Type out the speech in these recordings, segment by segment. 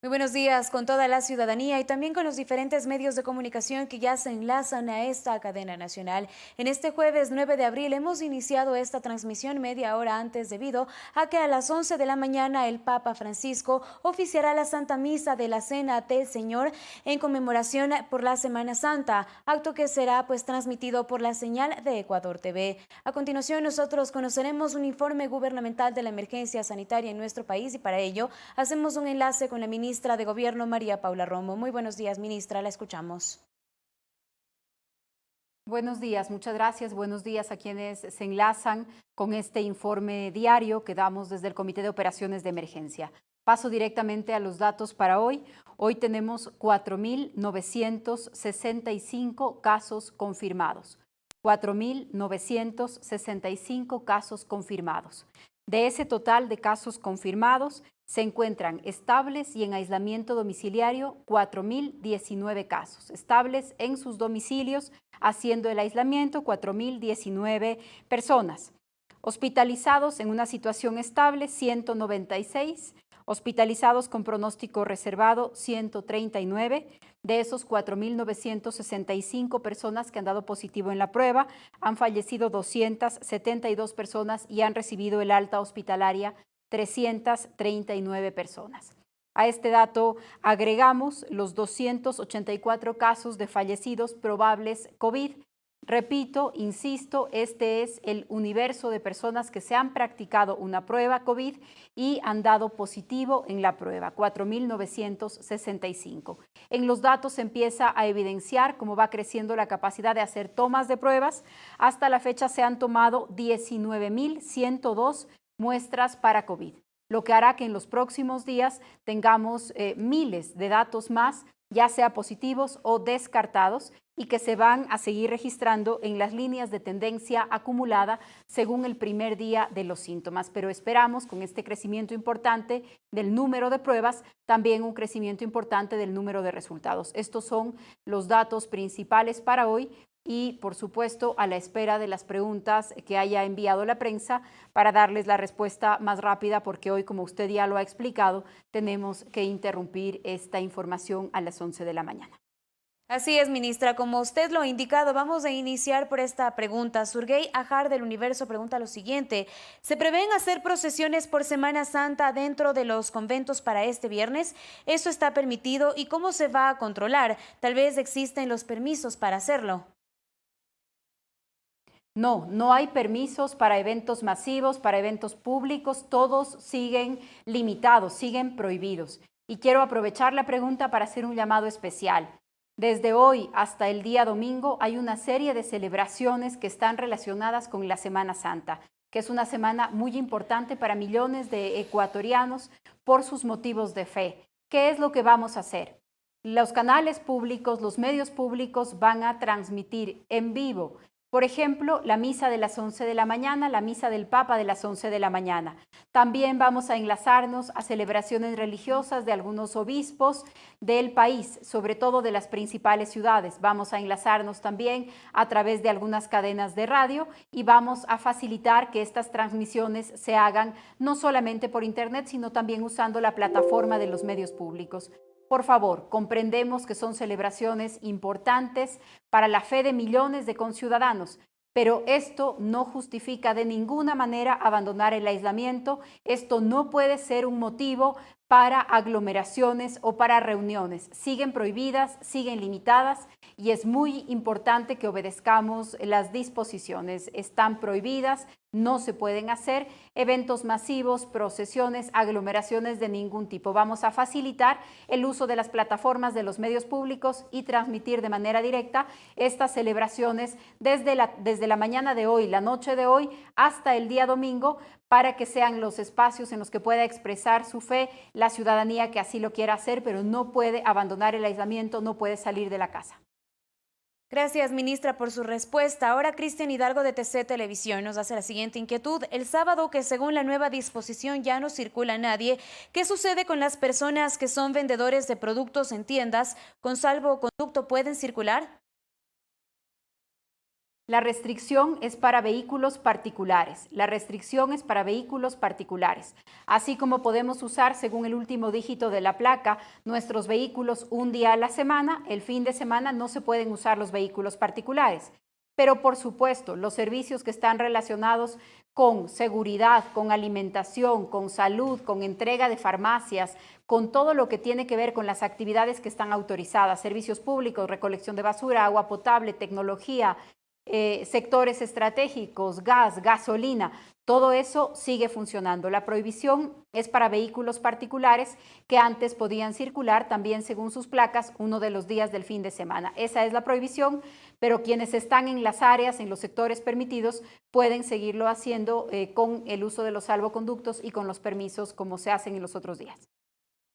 Muy buenos días con toda la ciudadanía y también con los diferentes medios de comunicación que ya se enlazan a esta cadena nacional. En este jueves 9 de abril hemos iniciado esta transmisión media hora antes debido a que a las 11 de la mañana el Papa Francisco oficiará la Santa Misa de la Cena del Señor en conmemoración por la Semana Santa, acto que será transmitido por la señal de Ecuador TV. A continuación nosotros conoceremos un informe gubernamental de la emergencia sanitaria en nuestro país y para ello hacemos un enlace con la ministra de Gobierno, María Paula Romo. Muy buenos días, ministra, la escuchamos. Buenos días, muchas gracias. Buenos días a quienes se enlazan con este informe diario que damos desde el Comité de Operaciones de Emergencia. Paso directamente a los datos para hoy. Hoy tenemos 4.965 casos confirmados. 4.965 casos confirmados. De ese total de casos confirmados, se encuentran estables y en aislamiento domiciliario 4.019 casos, estables en sus domicilios, haciendo el aislamiento 4.019 personas. Hospitalizados en una situación estable 196, hospitalizados con pronóstico reservado 139. De esos 4.965 personas que han dado positivo en la prueba, han fallecido 272 personas y han recibido el alta hospitalaria 339 personas. A este dato agregamos los 284 casos de fallecidos probables COVID. Repito, insisto, este es el universo de personas que se han practicado una prueba COVID y han dado positivo en la prueba, 4.965. En los datos se empieza a evidenciar cómo va creciendo la capacidad de hacer tomas de pruebas. Hasta la fecha se han tomado 19.102 muestras para COVID, lo que hará que en los próximos días tengamos miles de datos más, ya sea positivos o descartados, y que se van a seguir registrando en las líneas de tendencia acumulada según el primer día de los síntomas. Pero esperamos con este crecimiento importante del número de pruebas, también un crecimiento importante del número de resultados. Estos son los datos principales para hoy y, por supuesto, a la espera de las preguntas que haya enviado la prensa para darles la respuesta más rápida, porque hoy, como usted ya lo ha explicado, tenemos que interrumpir esta información a las 11 de la mañana. Así es, ministra. Como usted lo ha indicado, vamos a iniciar por esta pregunta. Surgey Ajar del Universo pregunta lo siguiente. ¿Se prevén hacer procesiones por Semana Santa dentro de los conventos para este viernes? ¿Eso está permitido y cómo se va a controlar? Tal vez existen los permisos para hacerlo. No, no hay permisos para eventos masivos, para eventos públicos, todos siguen limitados, siguen prohibidos. Y quiero aprovechar la pregunta para hacer un llamado especial. Desde hoy hasta el día domingo hay una serie de celebraciones que están relacionadas con la Semana Santa, que es una semana muy importante para millones de ecuatorianos por sus motivos de fe. ¿Qué es lo que vamos a hacer? Los canales públicos, los medios públicos van a transmitir en vivo, por ejemplo, la misa de las 11 de la mañana, la misa del Papa de las 11 de la mañana. También vamos a enlazarnos a celebraciones religiosas de algunos obispos del país, sobre todo de las principales ciudades. Vamos a enlazarnos también a través de algunas cadenas de radio y vamos a facilitar que estas transmisiones se hagan no solamente por internet, sino también usando la plataforma de los medios públicos. Por favor, comprendemos que son celebraciones importantes para la fe de millones de conciudadanos, pero esto no justifica de ninguna manera abandonar el aislamiento. Esto no puede ser un motivo para aglomeraciones o para reuniones. Siguen prohibidas, siguen limitadas y es muy importante que obedezcamos las disposiciones. Están prohibidas, no se pueden hacer eventos masivos, procesiones, aglomeraciones de ningún tipo. Vamos a facilitar el uso de las plataformas de los medios públicos y transmitir de manera directa estas celebraciones desde la mañana de hoy, la noche de hoy, hasta el día domingo, para que sean los espacios en los que pueda expresar su fe la ciudadanía que así lo quiera hacer, pero no puede abandonar el aislamiento, no puede salir de la casa. Gracias, ministra, por su respuesta. Ahora Cristian Hidalgo de TC Televisión nos hace la siguiente inquietud. El sábado, que según la nueva disposición ya no circula nadie, ¿qué sucede con las personas que son vendedores de productos en tiendas? ¿Con salvoconducto pueden circular? La restricción es para vehículos particulares. La restricción es para vehículos particulares. Así como podemos usar, según el último dígito de la placa, nuestros vehículos un día a la semana, el fin de semana no se pueden usar los vehículos particulares. Pero, por supuesto, los servicios que están relacionados con seguridad, con alimentación, con salud, con entrega de farmacias, con todo lo que tiene que ver con las actividades que están autorizadas, servicios públicos, recolección de basura, agua potable, tecnología, sectores estratégicos, gas, gasolina, todo eso sigue funcionando. La prohibición es para vehículos particulares que antes podían circular también según sus placas uno de los días del fin de semana. Esa es la prohibición, pero quienes están en las áreas, en los sectores permitidos, pueden seguirlo haciendo con el uso de los salvoconductos y con los permisos como se hacen en los otros días.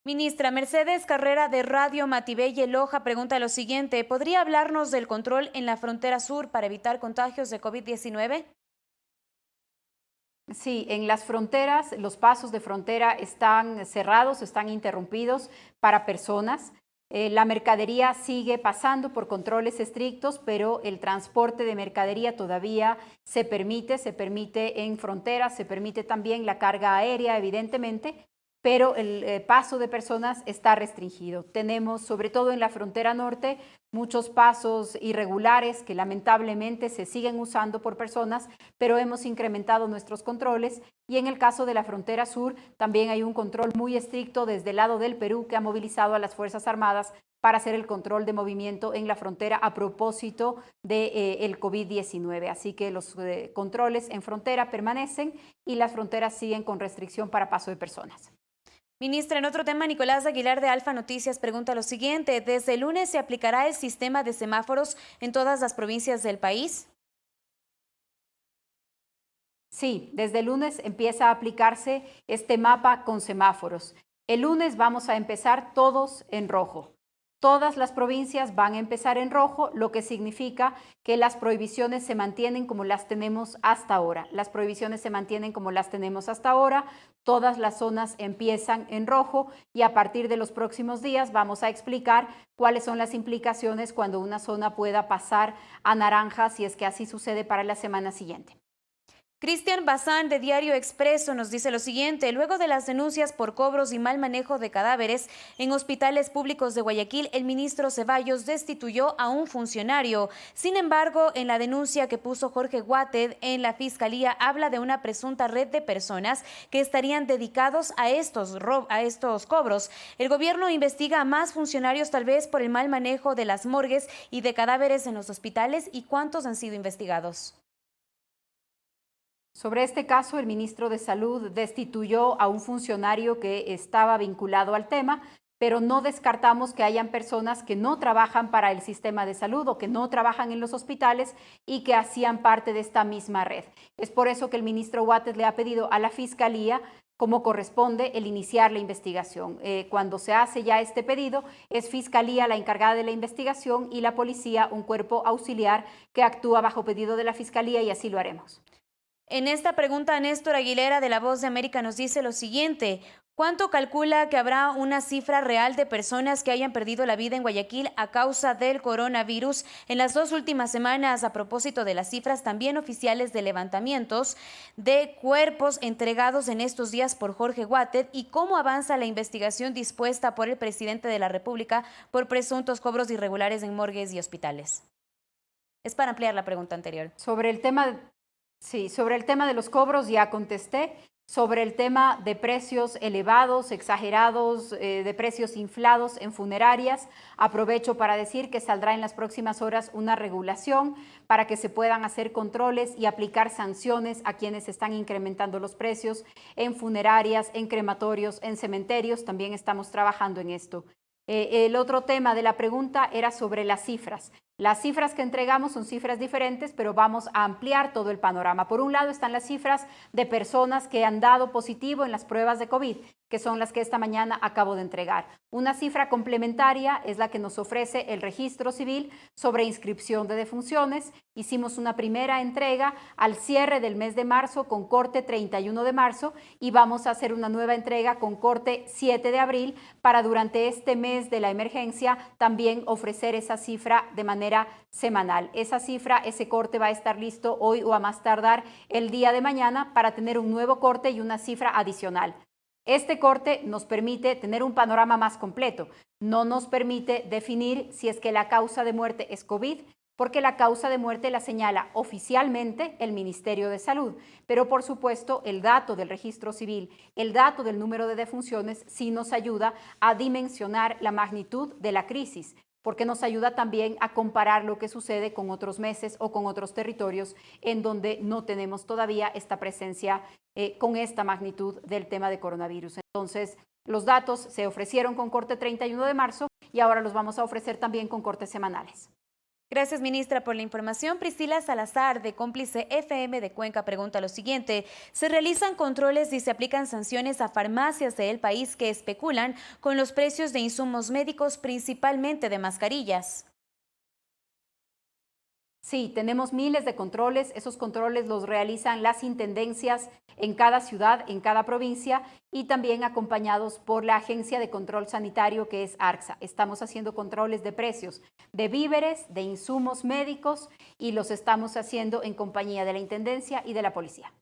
Ministra Mercedes Carrera de Radio Matibé y Loja pregunta lo siguiente: ¿podría hablarnos del control en la frontera sur para evitar contagios de COVID-19? Sí, en las fronteras, los pasos de frontera están cerrados, están interrumpidos para personas. La mercadería sigue pasando por controles estrictos, pero el transporte de mercadería todavía se permite en fronteras, se permite también la carga aérea, evidentemente, pero el paso de personas está restringido. Tenemos, sobre todo en la frontera norte, muchos pasos irregulares que lamentablemente se siguen usando por personas, pero hemos incrementado nuestros controles y en el caso de la frontera sur también hay un control muy estricto desde el lado del Perú que ha movilizado a las Fuerzas Armadas para hacer el control de movimiento en la frontera a propósito del COVID-19. Así que los controles en frontera permanecen y las fronteras siguen con restricción para paso de personas. Ministra, en otro tema, Nicolás Aguilar de Alfa Noticias pregunta lo siguiente: ¿desde el lunes se aplicará el sistema de semáforos en todas las provincias del país? Sí, desde el lunes empieza a aplicarse este mapa con semáforos. El lunes vamos a empezar todos en rojo. Todas las provincias van a empezar en rojo, lo que significa que las prohibiciones se mantienen como las tenemos hasta ahora. Las prohibiciones se mantienen como las tenemos hasta ahora. Todas las zonas empiezan en rojo y a partir de los próximos días vamos a explicar cuáles son las implicaciones cuando una zona pueda pasar a naranja, si es que así sucede para la semana siguiente. Cristian Bazán de Diario Expreso nos dice lo siguiente: luego de las denuncias por cobros y mal manejo de cadáveres en hospitales públicos de Guayaquil, el ministro Ceballos destituyó a un funcionario. Sin embargo, en la denuncia que puso Jorge Guated en la Fiscalía, habla de una presunta red de personas que estarían dedicados a estos cobros. El gobierno investiga a más funcionarios, tal vez por el mal manejo de las morgues y de cadáveres en los hospitales. ¿Y cuántos han sido investigados? Sobre este caso, el ministro de Salud destituyó a un funcionario que estaba vinculado al tema, pero no descartamos que hayan personas que no trabajan para el sistema de salud o que no trabajan en los hospitales y que hacían parte de esta misma red. Es por eso que el ministro Guates le ha pedido a la Fiscalía, como corresponde, el iniciar la investigación. Cuando se hace ya este pedido, es Fiscalía la encargada de la investigación y la policía un cuerpo auxiliar que actúa bajo pedido de la Fiscalía y así lo haremos. En esta pregunta, Néstor Aguilera de La Voz de América nos dice lo siguiente: ¿cuánto calcula que habrá una cifra real de personas que hayan perdido la vida en Guayaquil a causa del coronavirus en las 2 últimas semanas, a propósito de las cifras también oficiales de levantamientos de cuerpos entregados en estos días por Jorge Guated, y cómo avanza la investigación dispuesta por el presidente de la República por presuntos cobros irregulares en morgues y hospitales? Es para ampliar la pregunta anterior. Sobre el tema de los cobros ya contesté. Sobre el tema de precios elevados, exagerados, de precios inflados en funerarias, aprovecho para decir que saldrá en las próximas horas una regulación para que se puedan hacer controles y aplicar sanciones a quienes están incrementando los precios en funerarias, en crematorios, en cementerios. También estamos trabajando en esto. El otro tema de la pregunta era sobre las cifras. Las cifras que entregamos son cifras diferentes, pero vamos a ampliar todo el panorama. Por un lado están las cifras de personas que han dado positivo en las pruebas de COVID, que son las que esta mañana acabo de entregar. Una cifra complementaria es la que nos ofrece el Registro Civil sobre inscripción de defunciones. Hicimos una primera entrega al cierre del mes de marzo con corte 31 de marzo y vamos a hacer una nueva entrega con corte 7 de abril para durante este mes de la emergencia también ofrecer esa cifra de manera manera semanal. Esa cifra, ese corte va a estar listo hoy o a más tardar el día de mañana para tener un nuevo corte y una cifra adicional. Este corte nos permite tener un panorama más completo. No nos permite definir si es que la causa de muerte es COVID, porque la causa de muerte la señala oficialmente el Ministerio de Salud. Pero por supuesto, el dato del registro civil, el dato del número de defunciones, sí nos ayuda a dimensionar la magnitud de la crisis, porque nos ayuda también a comparar lo que sucede con otros meses o con otros territorios en donde no tenemos todavía esta presencia con esta magnitud del tema de coronavirus. Entonces, los datos se ofrecieron con corte 31 de marzo y ahora los vamos a ofrecer también con cortes semanales. Gracias, ministra, por la información. Priscila Salazar, de Cómplice FM de Cuenca, pregunta lo siguiente. ¿Se realizan controles y se aplican sanciones a farmacias del país que especulan con los precios de insumos médicos, principalmente de mascarillas? Sí, tenemos miles de controles. Esos controles los realizan las intendencias en cada ciudad, en cada provincia y también acompañados por la Agencia de Control Sanitario que es ARCSA. Estamos haciendo controles de precios de víveres, de insumos médicos y los estamos haciendo en compañía de la Intendencia y de la Policía.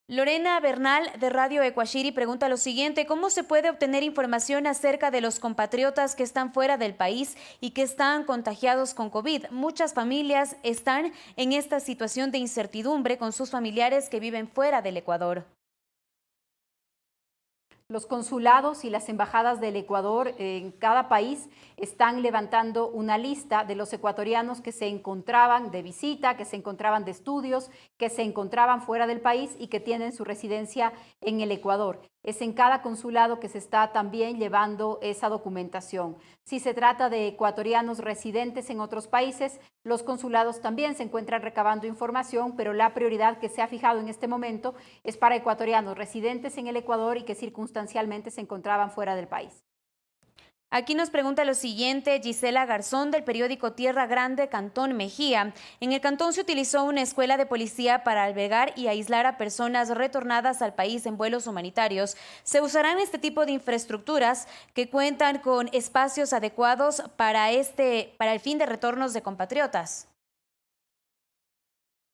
Lorena Bernal, de Radio Ecuashiri, pregunta lo siguiente. ¿Cómo se puede obtener información acerca de los compatriotas que están fuera del país y que están contagiados con COVID? Muchas familias están en esta situación de incertidumbre con sus familiares que viven fuera del Ecuador. Los consulados y las embajadas del Ecuador en cada país están levantando una lista de los ecuatorianos que se encontraban de visita, que se encontraban de estudios, que se encontraban fuera del país y que tienen su residencia en el Ecuador. Es en cada consulado que se está también llevando esa documentación. Si se trata de ecuatorianos residentes en otros países, los consulados también se encuentran recabando información, pero la prioridad que se ha fijado en este momento es para ecuatorianos residentes en el Ecuador y que circunstancialmente se encontraban fuera del país. Aquí nos pregunta lo siguiente Gisela Garzón, del periódico Tierra Grande, Cantón Mejía. En el cantón se utilizó una escuela de policía para albergar y aislar a personas retornadas al país en vuelos humanitarios. ¿Se usarán este tipo de infraestructuras que cuentan con espacios adecuados para el fin de retornos de compatriotas?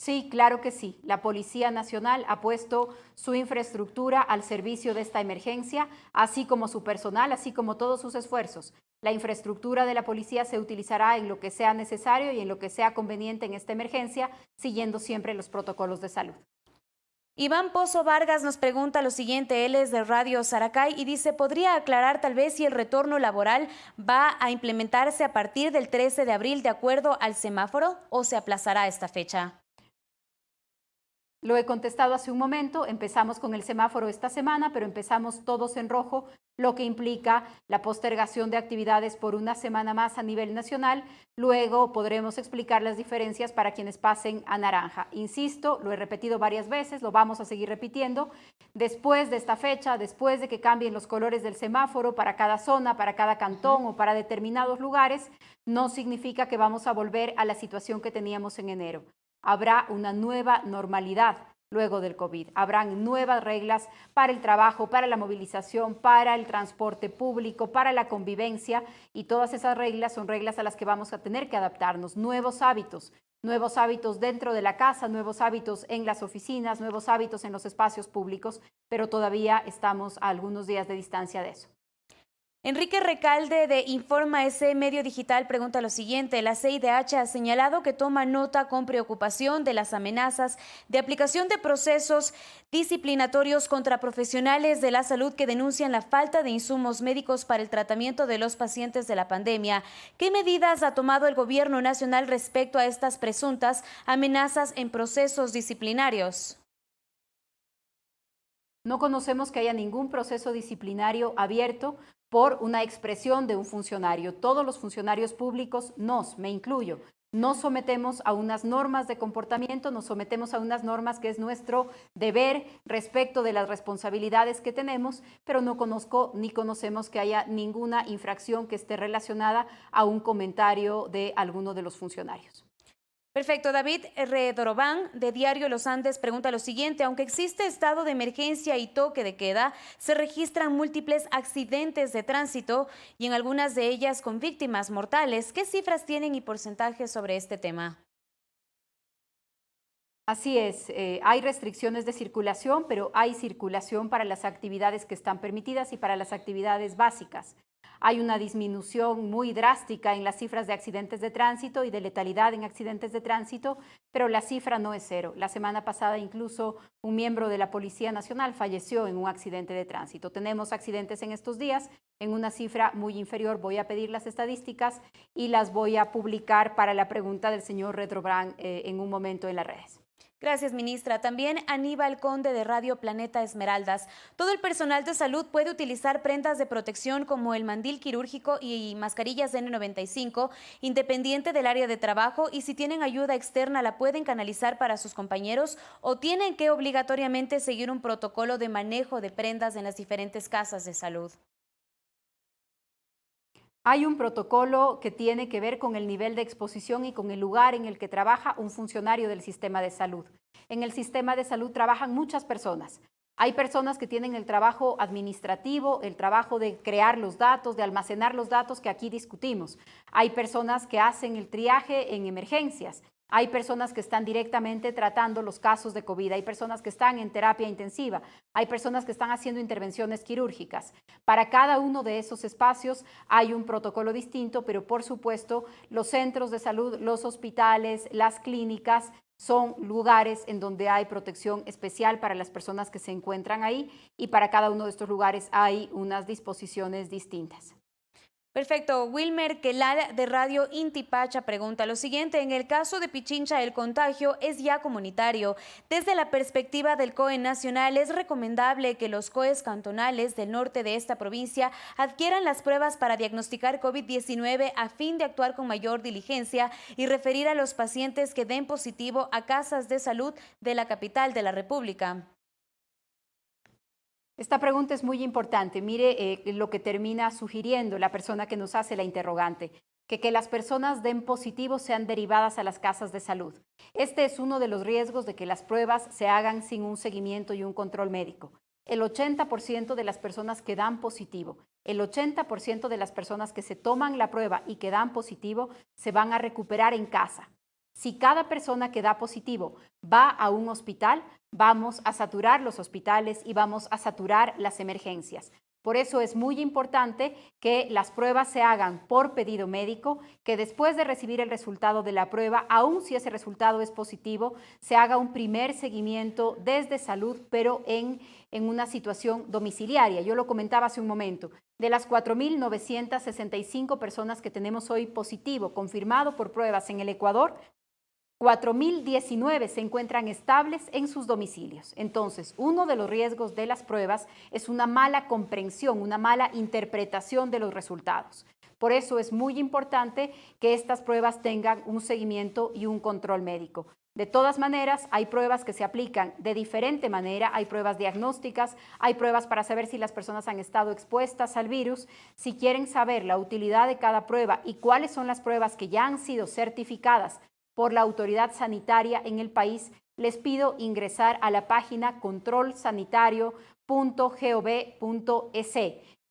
Sí, claro que sí. La Policía Nacional ha puesto su infraestructura al servicio de esta emergencia, así como su personal, así como todos sus esfuerzos. La infraestructura de la policía se utilizará en lo que sea necesario y en lo que sea conveniente en esta emergencia, siguiendo siempre los protocolos de salud. Iván Pozo Vargas nos pregunta lo siguiente, él es de Radio Saracay y dice, ¿podría aclarar tal vez si el retorno laboral va a implementarse a partir del 13 de abril de acuerdo al semáforo o se aplazará esta fecha? Lo he contestado hace un momento, empezamos con el semáforo esta semana, pero empezamos todos en rojo, lo que implica la postergación de actividades por una semana más a nivel nacional. Luego podremos explicar las diferencias para quienes pasen a naranja. Insisto, lo he repetido varias veces, lo vamos a seguir repitiendo. Después de esta fecha, después de que cambien los colores del semáforo para cada zona, para cada cantón o para determinados lugares, no significa que vamos a volver a la situación que teníamos en enero. Habrá una nueva normalidad luego del COVID. Habrán nuevas reglas para el trabajo, para la movilización, para el transporte público, para la convivencia y todas esas reglas son reglas a las que vamos a tener que adaptarnos. Nuevos hábitos dentro de la casa, nuevos hábitos en las oficinas, nuevos hábitos en los espacios públicos, pero todavía estamos a algunos días de distancia de eso. Enrique Recalde de Informa S Medio Digital pregunta lo siguiente. La CIDH ha señalado que toma nota con preocupación de las amenazas de aplicación de procesos disciplinatorios contra profesionales de la salud que denuncian la falta de insumos médicos para el tratamiento de los pacientes de la pandemia. ¿Qué medidas ha tomado el gobierno nacional respecto a estas presuntas amenazas en procesos disciplinarios? No conocemos que haya ningún proceso disciplinario abierto por una expresión de un funcionario. Todos los funcionarios públicos, me incluyo, nos sometemos a unas normas de comportamiento, nos sometemos a unas normas que es nuestro deber respecto de las responsabilidades que tenemos, pero no conozco ni conocemos que haya ninguna infracción que esté relacionada a un comentario de alguno de los funcionarios. Perfecto, David Redorobán, de Diario Los Andes, pregunta lo siguiente: aunque existe estado de emergencia y toque de queda, se registran múltiples accidentes de tránsito y en algunas de ellas con víctimas mortales. ¿Qué cifras tienen y porcentajes sobre este tema? Así es, hay restricciones de circulación, pero hay circulación para las actividades que están permitidas y para las actividades básicas. Hay una disminución muy drástica en las cifras de accidentes de tránsito y de letalidad en accidentes de tránsito, pero la cifra no es cero. La semana pasada incluso un miembro de la Policía Nacional falleció en un accidente de tránsito. Tenemos accidentes en estos días en una cifra muy inferior. Voy a pedir las estadísticas y las voy a publicar para la pregunta del señor Retrobrand en un momento en las redes. Gracias, ministra. También Aníbal Conde, de Radio Planeta Esmeraldas. Todo el personal de salud puede utilizar prendas de protección como el mandil quirúrgico y mascarillas N95, independiente del área de trabajo, y si tienen ayuda externa la pueden canalizar para sus compañeros o tienen que obligatoriamente seguir un protocolo de manejo de prendas en las diferentes casas de salud. Hay un protocolo que tiene que ver con el nivel de exposición y con el lugar en el que trabaja un funcionario del sistema de salud. En el sistema de salud trabajan muchas personas. Hay personas que tienen el trabajo administrativo, el trabajo de crear los datos, de almacenar los datos que aquí discutimos. Hay personas que hacen el triaje en emergencias. Hay personas que están directamente tratando los casos de COVID, hay personas que están en terapia intensiva, hay personas que están haciendo intervenciones quirúrgicas. Para cada uno de esos espacios hay un protocolo distinto, pero por supuesto los centros de salud, los hospitales, las clínicas son lugares en donde hay protección especial para las personas que se encuentran ahí y para cada uno de estos lugares hay unas disposiciones distintas. Perfecto. Wilmer Quelal, de Radio Inti Pacha, pregunta lo siguiente: en el caso de Pichincha el contagio es ya comunitario. Desde la perspectiva del COE nacional, ¿es recomendable que los COEs cantonales del norte de esta provincia adquieran las pruebas para diagnosticar COVID-19 a fin de actuar con mayor diligencia y referir a los pacientes que den positivo a casas de salud de la capital de la República? Esta pregunta es muy importante. Mire lo que termina sugiriendo la persona que nos hace la interrogante, que las personas den positivo sean derivadas a las casas de salud. Este es uno de los riesgos de que las pruebas se hagan sin un seguimiento y un control médico. El 80% de las personas que dan positivo, el 80% de las personas que se toman la prueba y que dan positivo se van a recuperar en casa. Si cada persona que da positivo va a un hospital, vamos a saturar los hospitales y vamos a saturar las emergencias. Por eso es muy importante que las pruebas se hagan por pedido médico, que después de recibir el resultado de la prueba, aun si ese resultado es positivo, se haga un primer seguimiento desde salud, pero en una situación domiciliaria. Yo lo comentaba hace un momento. De las 4.965 personas que tenemos hoy positivo, confirmado por pruebas en el Ecuador, 4.019 se encuentran estables en sus domicilios. Entonces, uno de los riesgos de las pruebas es una mala comprensión, una mala interpretación de los resultados. Por eso es muy importante que estas pruebas tengan un seguimiento y un control médico. De todas maneras, hay pruebas que se aplican de diferente manera, hay pruebas diagnósticas, hay pruebas para saber si las personas han estado expuestas al virus. Si quieren saber la utilidad de cada prueba y cuáles son las pruebas que ya han sido certificadas por la autoridad sanitaria en el país, les pido ingresar a la página controlsanitario.gov.es.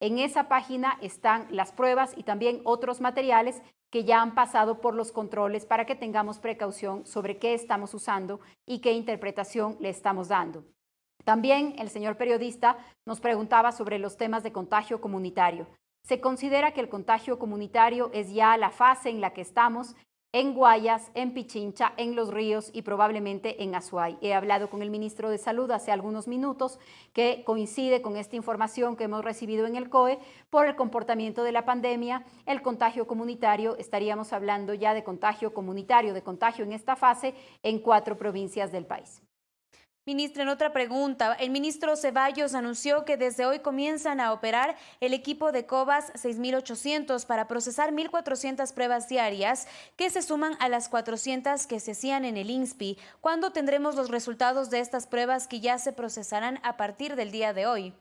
En esa página están las pruebas y también otros materiales que ya han pasado por los controles para que tengamos precaución sobre qué estamos usando y qué interpretación le estamos dando. También el señor periodista nos preguntaba sobre los temas de contagio comunitario. Se considera que el contagio comunitario es ya la fase en la que estamos en Guayas, en Pichincha, en Los Ríos y probablemente en Azuay. He hablado con el ministro de Salud hace algunos minutos que coincide con esta información que hemos recibido en el COE por el comportamiento de la pandemia, el contagio comunitario. Estaríamos hablando ya de contagio comunitario, de contagio en esta fase en 4 provincias del país. Ministra, en otra pregunta, el ministro Ceballos anunció que desde hoy comienzan a operar el equipo de Cobas 6800 para procesar 1.400 pruebas diarias que se suman a las 400 que se hacían en el INSPI. ¿Cuándo tendremos los resultados de estas pruebas que ya se procesarán a partir del día de hoy?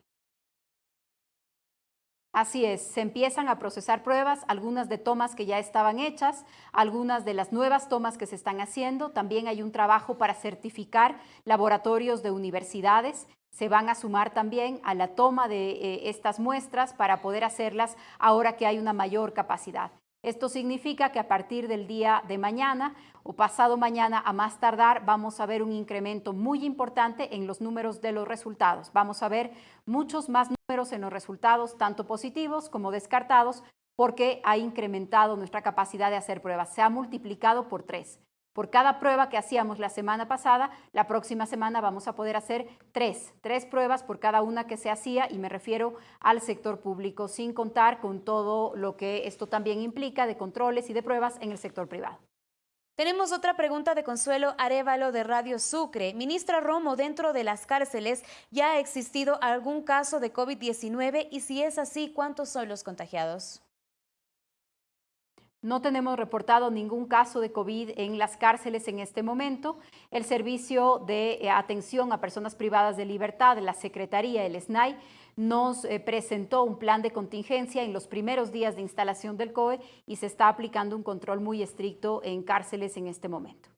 Así es, se empiezan a procesar pruebas, algunas de tomas que ya estaban hechas, algunas de las nuevas tomas que se están haciendo. También hay un trabajo para certificar laboratorios de universidades. Se van a sumar también a la toma de estas muestras para poder hacerlas ahora que hay una mayor capacidad. Esto significa que a partir del día de mañana o pasado mañana a más tardar vamos a ver un incremento muy importante en los números de los resultados. Vamos a ver muchos más números en los resultados, tanto positivos como descartados, porque ha incrementado nuestra capacidad de hacer pruebas. Se ha multiplicado por 3. Por cada prueba que hacíamos la semana pasada, la próxima semana vamos a poder hacer tres pruebas por cada una que se hacía, y me refiero al sector público, sin contar con todo lo que esto también implica de controles y de pruebas en el sector privado. Tenemos otra pregunta de Consuelo Arévalo de Radio Sucre. Ministra Romo, ¿dentro de las cárceles ya ha existido algún caso de COVID-19? Y si es así, ¿cuántos son los contagiados? No tenemos reportado ningún caso de COVID en las cárceles en este momento. El Servicio de Atención a Personas Privadas de Libertad de la Secretaría, el SNAI, nos presentó un plan de contingencia en los primeros días de instalación del COE y se está aplicando un control muy estricto en cárceles en este momento.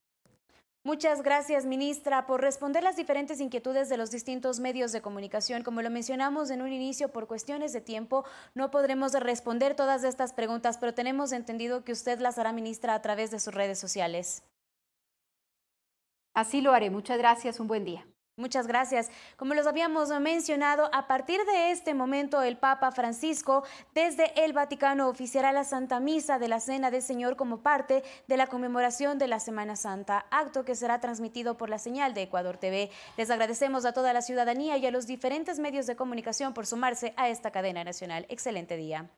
Muchas gracias, ministra, por responder las diferentes inquietudes de los distintos medios de comunicación. Como lo mencionamos en un inicio, por cuestiones de tiempo no podremos responder todas estas preguntas, pero tenemos entendido que usted las hará, ministra, a través de sus redes sociales. Así lo haré. Muchas gracias. Un buen día. Muchas gracias. Como los habíamos mencionado, a partir de este momento el Papa Francisco desde el Vaticano oficiará la Santa Misa de la Cena del Señor como parte de la conmemoración de la Semana Santa, acto que será transmitido por la señal de Ecuador TV. Les agradecemos a toda la ciudadanía y a los diferentes medios de comunicación por sumarse a esta cadena nacional. Excelente día.